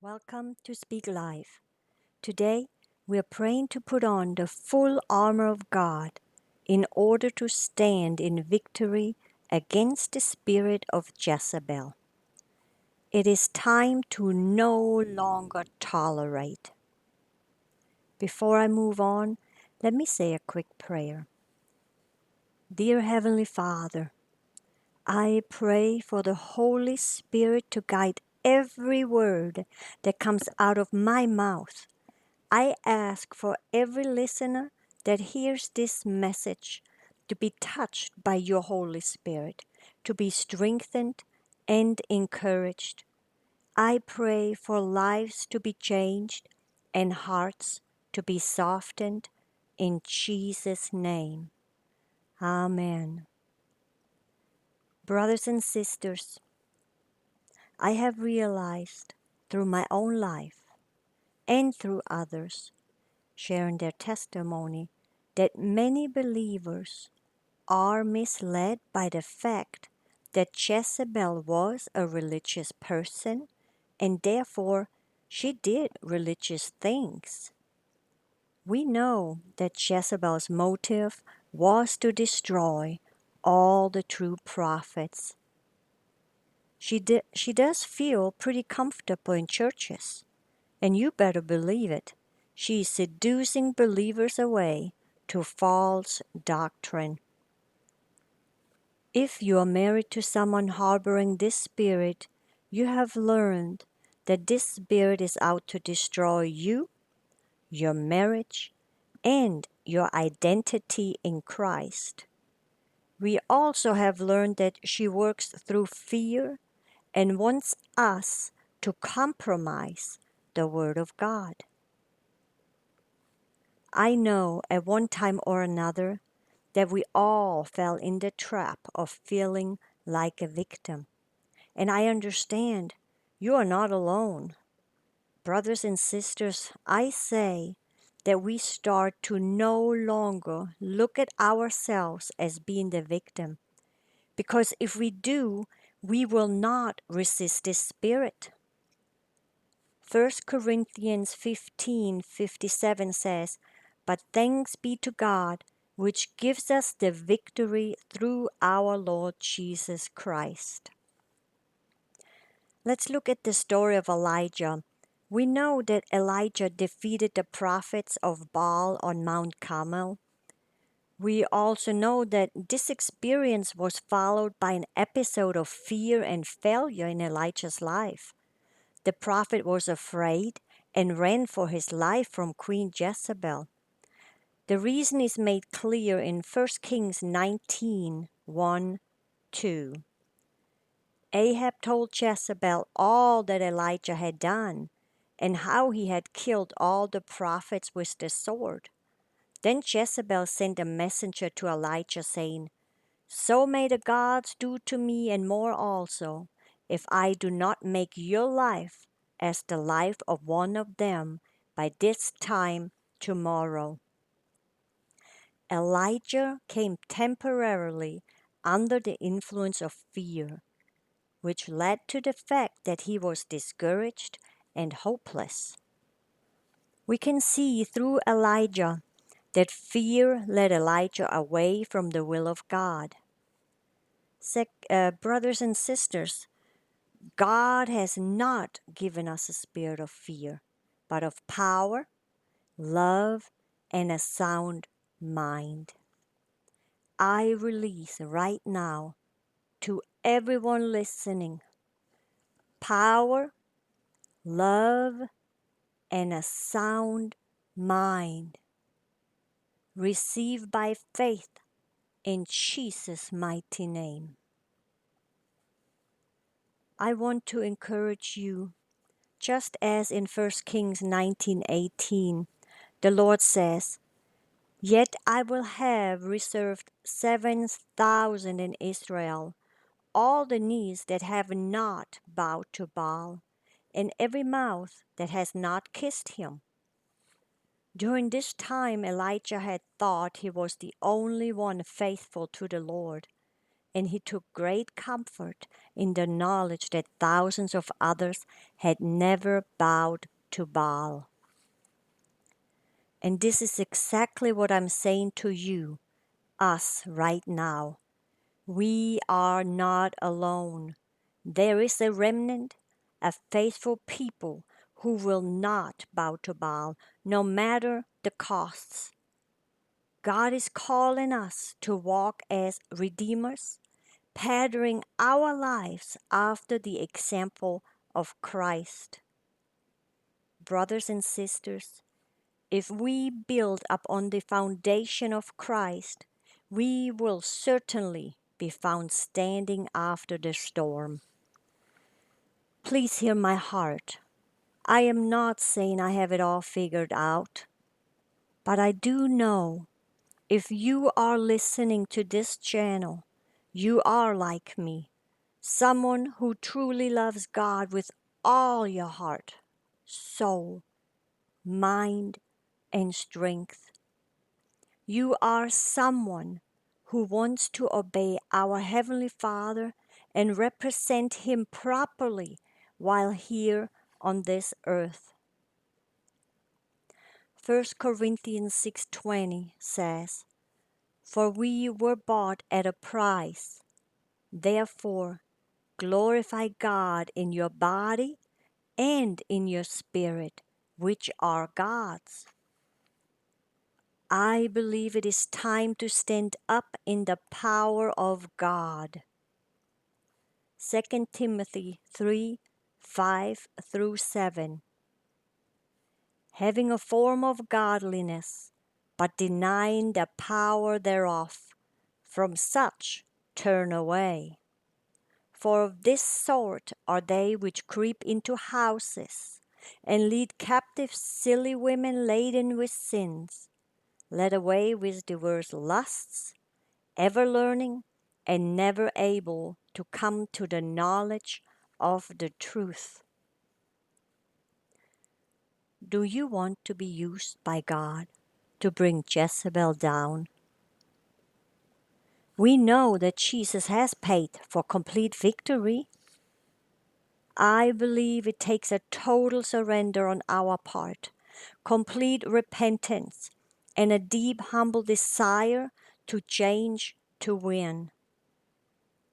Welcome to Speak Life. Today, we are praying to put on the full armor of God in order to stand in victory against the spirit of Jezebel. It is time to no longer tolerate. Before I move on, let me say a quick prayer. Dear Heavenly Father, I pray for the Holy Spirit to guide every word that comes out of my mouth. I ask for every listener that hears this message to be touched by your Holy Spirit, to be strengthened and encouraged. I pray for lives to be changed and hearts to be softened in Jesus' name. Amen. Brothers and sisters, I have realized through my own life and through others sharing their testimony that many believers are misled by the fact that Jezebel was a religious person and therefore she did religious things. We know that Jezebel's motive was to destroy all the true prophets. She does feel pretty comfortable in churches, and you better believe it. She is seducing believers away to false doctrine. If you are married to someone harboring this spirit, you have learned that this spirit is out to destroy you, your marriage, and your identity in Christ. We also have learned that she works through fear and wants us to compromise the Word of God. I know at one time or another that we all fell in the trap of feeling like a victim. And I understand you are not alone. Brothers and sisters, I say that we start to no longer look at ourselves as being the victim. Because if we do, we will not resist this spirit. 1 Corinthians 15:57 says, "But thanks be to God, which gives us the victory through our Lord Jesus Christ." Let's look at the story of Elijah. We know that Elijah defeated the prophets of Baal on Mount Carmel. We also know that this experience was followed by an episode of fear and failure in Elijah's life. The prophet was afraid and ran for his life from Queen Jezebel. The reason is made clear in 1 Kings 19:1-2. Ahab told Jezebel all that Elijah had done and how he had killed all the prophets with the sword. Then Jezebel sent a messenger to Elijah saying, "So may the gods do to me and more also, if I do not make your life as the life of one of them by this time tomorrow." Elijah came temporarily under the influence of fear, which led to the fact that he was discouraged and hopeless. We can see through Elijah that fear led Elijah away from the will of God. Brothers and sisters, God has not given us a spirit of fear, but of power, love, and a sound mind. I release right now to everyone listening power, love, and a sound mind. Receive by faith in Jesus' mighty name. I want to encourage you, just as in 1 Kings 19:18, the Lord says, "Yet I will have reserved 7,000 in Israel, all the knees that have not bowed to Baal, and every mouth that has not kissed him." During this time, Elijah had thought he was the only one faithful to the Lord, and he took great comfort in the knowledge that thousands of others had never bowed to Baal. And this is exactly what I'm saying to you, us right now. We are not alone. There is a remnant, a faithful people who will not bow to Baal, no matter the costs. God is calling us to walk as redeemers, patterning our lives after the example of Christ. Brothers and sisters, if we build upon the foundation of Christ, we will certainly be found standing after the storm. Please hear my heart. I am not saying I have it all figured out, but I do know if you are listening to this channel, you are like me, someone who truly loves God with all your heart, soul, mind, and strength. You are someone who wants to obey our Heavenly Father and represent Him properly while here on this earth. 1 Corinthians 6:20 says, "For we were bought at a price. Therefore, glorify God in your body and in your spirit, which are God's." I believe it is time to stand up in the power of God. 2 Timothy 3:5-7. Having a form of godliness, but denying the power thereof, from such turn away. For of this sort are they which creep into houses, and lead captive silly women laden with sins, led away with diverse lusts, ever learning, and never able to come to the knowledge of the truth. Do you want to be used by God to bring Jezebel down? We know that Jesus has paid for complete victory. I believe it takes a total surrender on our part, complete repentance, and a deep, humble desire to change to win.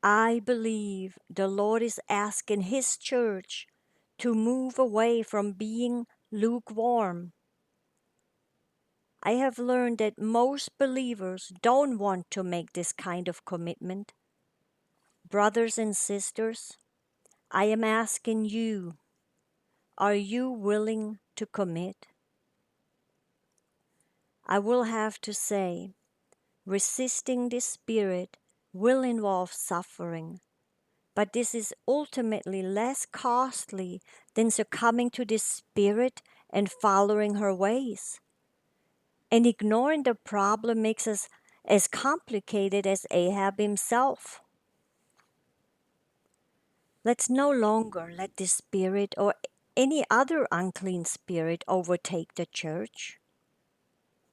I believe the Lord is asking His church to move away from being lukewarm. I have learned that most believers don't want to make this kind of commitment. Brothers and sisters, I am asking you, are you willing to commit? I will have to say, resisting this spirit will involve suffering, but this is ultimately less costly than succumbing to this spirit and following her ways. And ignoring the problem makes us as complicated as Ahab himself. Let's no longer let this spirit or any other unclean spirit overtake the church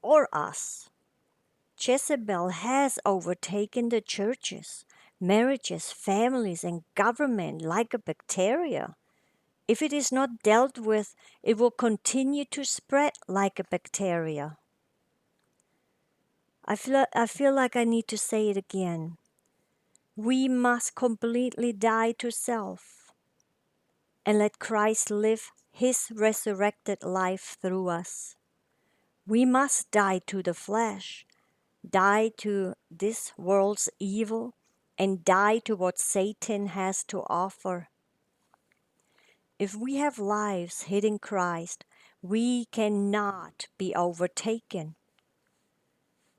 or us. Jezebel has overtaken the churches, marriages, families, and government like a bacteria. If it is not dealt with, it will continue to spread like a bacteria. I feel like I need to say it again. We must completely die to self and let Christ live His resurrected life through us. We must die to the flesh, die to this world's evil, and die to what Satan has to offer. If we have lives hidden Christ, we cannot be overtaken.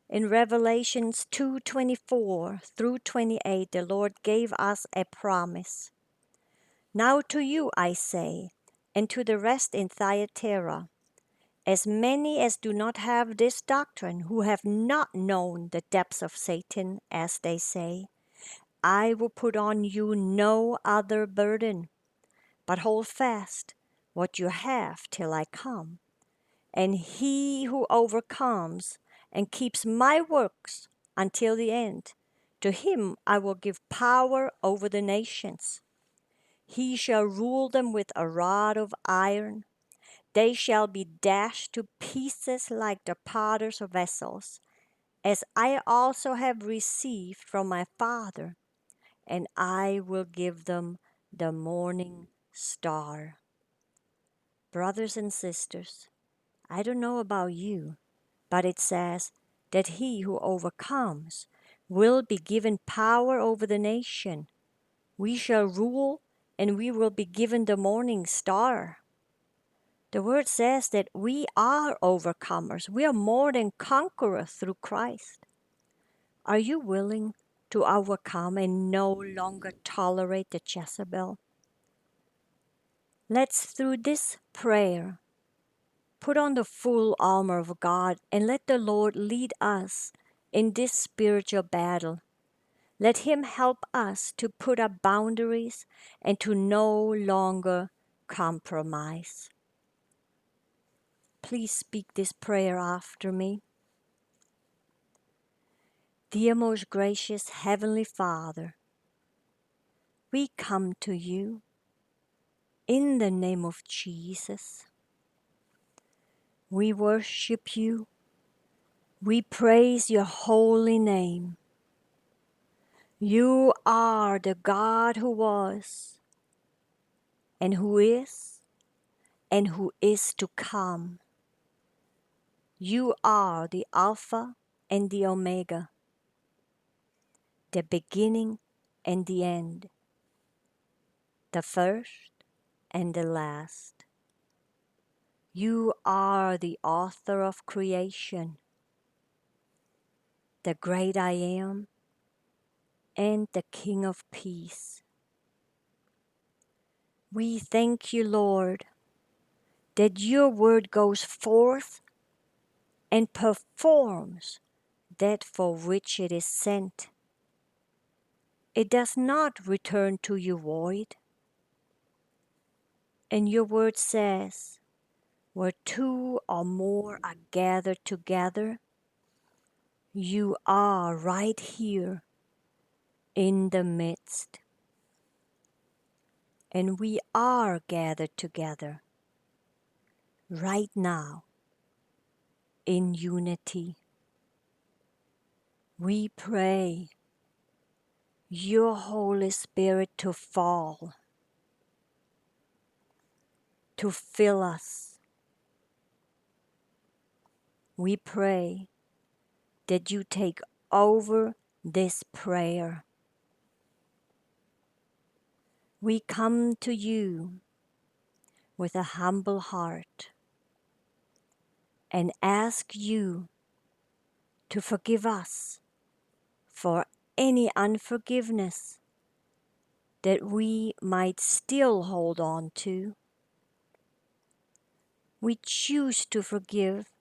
In Revelations 2:24-28, the Lord gave us a promise. Now to you I say, and to the rest in Thyatira, as many as do not have this doctrine, who have not known the depths of Satan, as they say, I will put on you no other burden, but hold fast what you have till I come. And he who overcomes and keeps my works until the end, To him I will give power over the nations. He shall rule them with a rod of iron. They shall be dashed to pieces like the potter's vessels, as I also have received from my Father, and I will give them the morning star. Brothers and sisters, I don't know about you, but it says that he who overcomes will be given power over the nation. We shall rule, and we will be given the morning star. The word says that we are overcomers. We are more than conquerors through Christ. Are you willing to overcome and no longer tolerate the Jezebel? Let's, through this prayer, put on the full armor of God and let the Lord lead us in this spiritual battle. Let Him help us to put up boundaries and to no longer compromise. Please speak this prayer after me. Dear most gracious Heavenly Father, we come to you in the name of Jesus. We worship you. We praise your holy name. You are the God who was, and who is to come. You are the Alpha and the Omega, the beginning and the end, the first and the last. You are the author of creation, the great I am, and the King of peace. We thank you, Lord, that your word goes forth and performs that for which it is sent. It does not return to you void. And your word says, where two or more are gathered together, you are right here in the midst. And we are gathered together right now in unity. We pray your Holy Spirit to fall, to fill us. We pray that you take over this prayer. We come to you with a humble heart and ask you to forgive us for any unforgiveness that we might still hold on to. We choose to forgive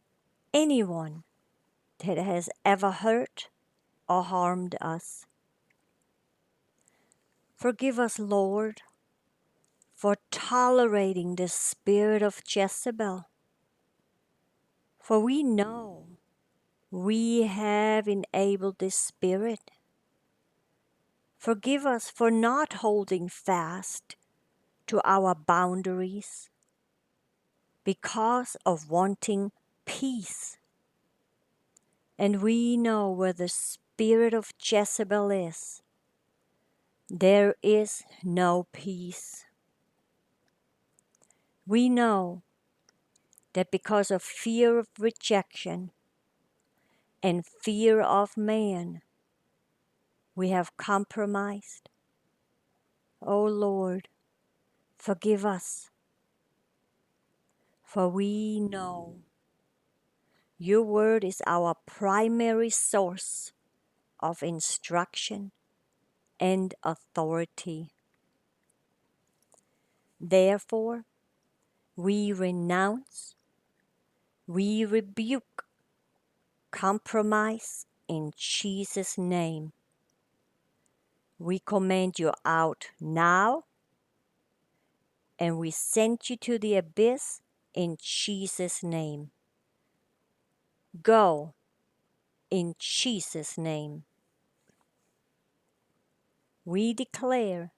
anyone that has ever hurt or harmed us. Forgive us, Lord, for tolerating the spirit of Jezebel, for we know we have enabled this spirit. Forgive us for not holding fast to our boundaries because of wanting peace. And we know where the spirit of Jezebel is, there is no peace. We know that because of fear of rejection and fear of man, we have compromised. Oh Lord, forgive us, for we know your word is our primary source of instruction and authority. Therefore, we renounce, we rebuke compromise in Jesus' name. We command you out now, and we send you to the abyss in Jesus' name. Go in Jesus' name. We declare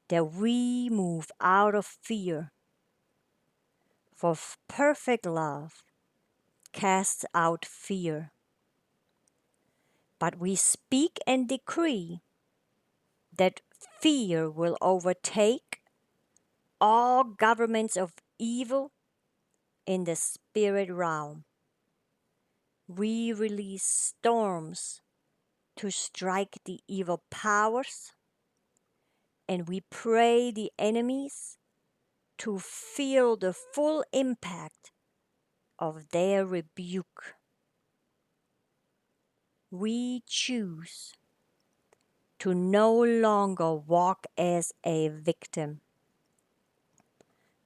that we move out of fear, for perfect love casts out fear. But we speak and decree that fear will overtake all governments of evil in the spirit realm. We release storms to strike the evil powers, and we pray the enemies to feel the full impact of their rebuke. We choose to no longer walk as a victim,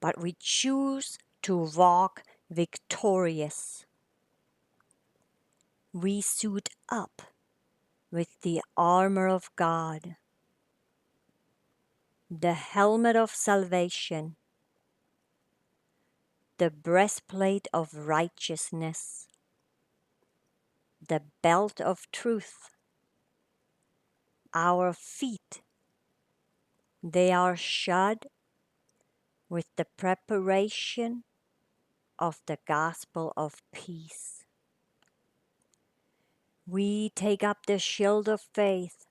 but we choose to walk victorious. We suit up with the armor of God, the helmet of salvation, the breastplate of righteousness, the belt of truth. Our feet, they are shod with the preparation of the gospel of peace. We take up the shield of faith,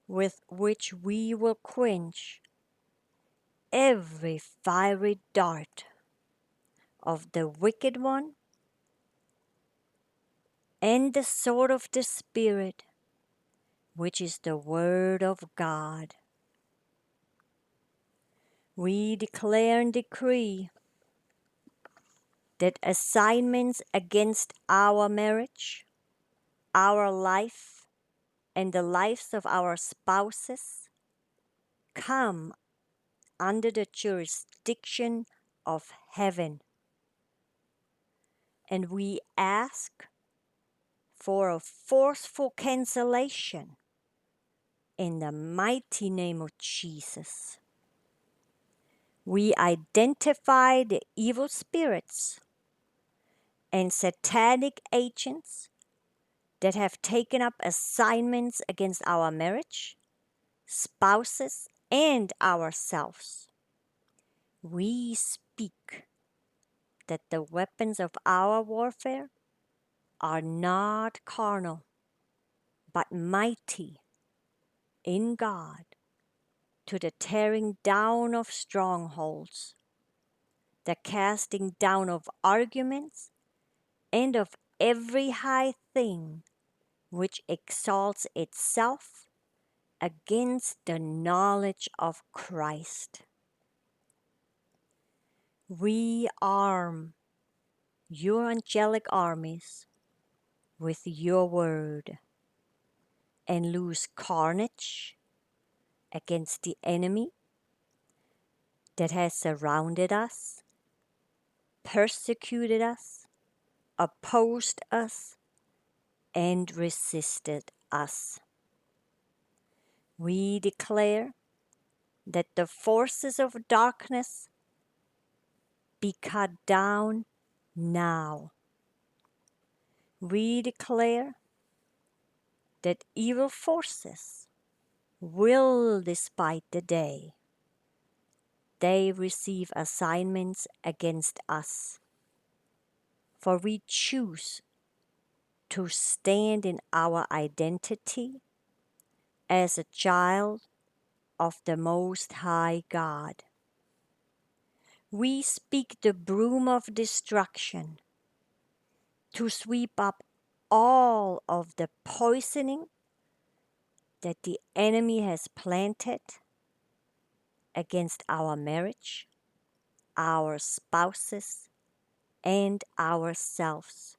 with which we will quench every fiery dart of the wicked one, and the sword of the Spirit, which is the word of God. We declare and decree that assignments against our marriage, our life, and the lives of our spouses come under the jurisdiction of heaven. And we ask for a forceful cancellation in the mighty name of Jesus. We identify the evil spirits and satanic agents that have taken up assignments against our marriage, spouses, and ourselves. We speak that the weapons of our warfare are not carnal, but mighty in God to the tearing down of strongholds, the casting down of arguments, and of every high thing which exalts itself against the knowledge of Christ. We arm your angelic armies with your word and loose carnage against the enemy that has surrounded us, persecuted us, opposed us, and resisted us. We declare that the forces of darkness be cut down now. We declare that evil forces will, despite the day, they receive assignments against us. For we choose to stand in our identity as a child of the Most High God. We speak the broom of destruction to sweep up all of the poisoning that the enemy has planted against our marriage, our spouses, and ourselves.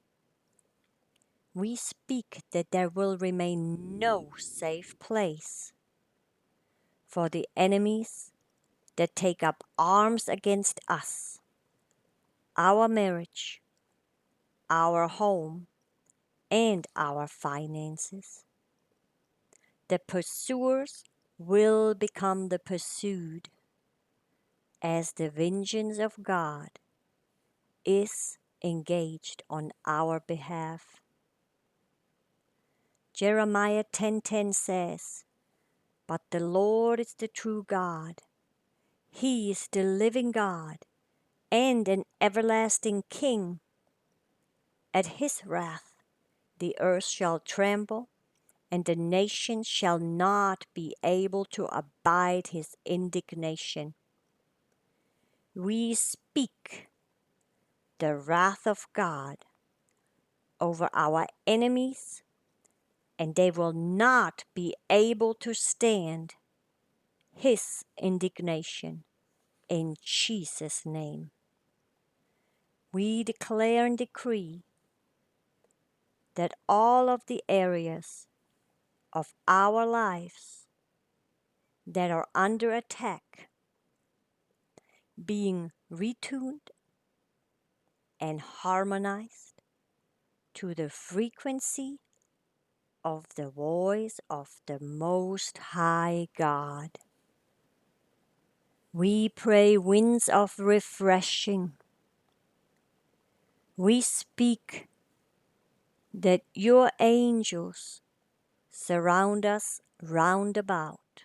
We speak that there will remain no safe place for the enemies that take up arms against us, our marriage, our home, and our finances. The pursuers will become the pursued, as the vengeance of God is engaged on our behalf. Jeremiah 10:10 says, "But the Lord is the true God. He is the living God and an everlasting King. At his wrath the earth shall tremble, and the nations shall not be able to abide his indignation." We speak the wrath of God over our enemies, and they will not be able to stand his indignation. In Jesus' name, we declare and decree that all of the areas of our lives that are under attack being retuned and harmonized to the frequency of the voice of the Most High God. We pray winds of refreshing. We speak that your angels surround us round about,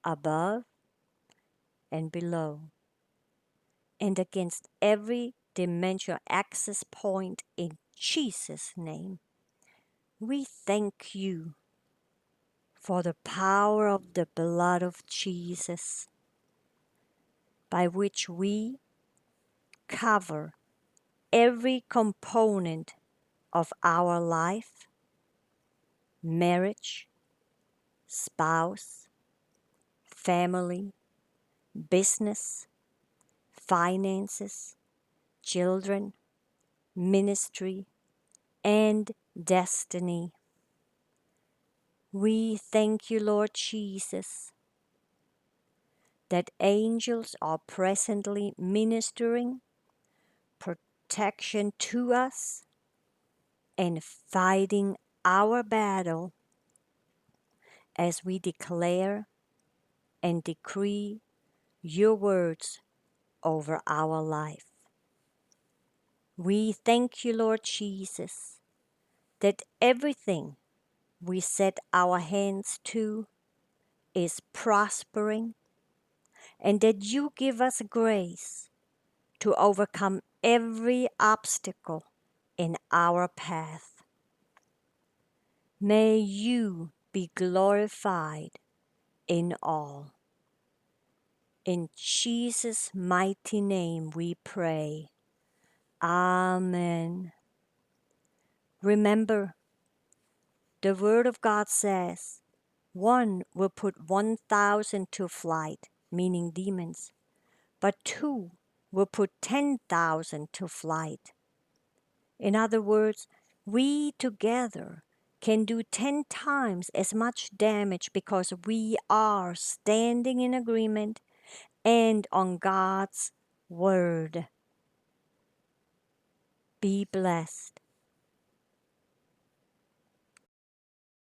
above and below, and against every dimensional access point in Jesus' name. We thank you for the power of the blood of Jesus, by which we cover every component of our life, marriage, spouse, family, business, finances, children, ministry, and destiny. We thank you, Lord Jesus, that angels are presently ministering protection to us and fighting our battle as we declare and decree your words over our life. We thank you, Lord Jesus, that everything we set our hands to is prospering, and that you give us grace to overcome every obstacle in our path. May you be glorified in all. In Jesus' mighty name we pray. Amen. Remember, the Word of God says, one will put 1,000 to flight, meaning demons, but two will put 10,000 to flight. In other words, we together can do 10 times as much damage because we are standing in agreement and on God's Word. Be blessed.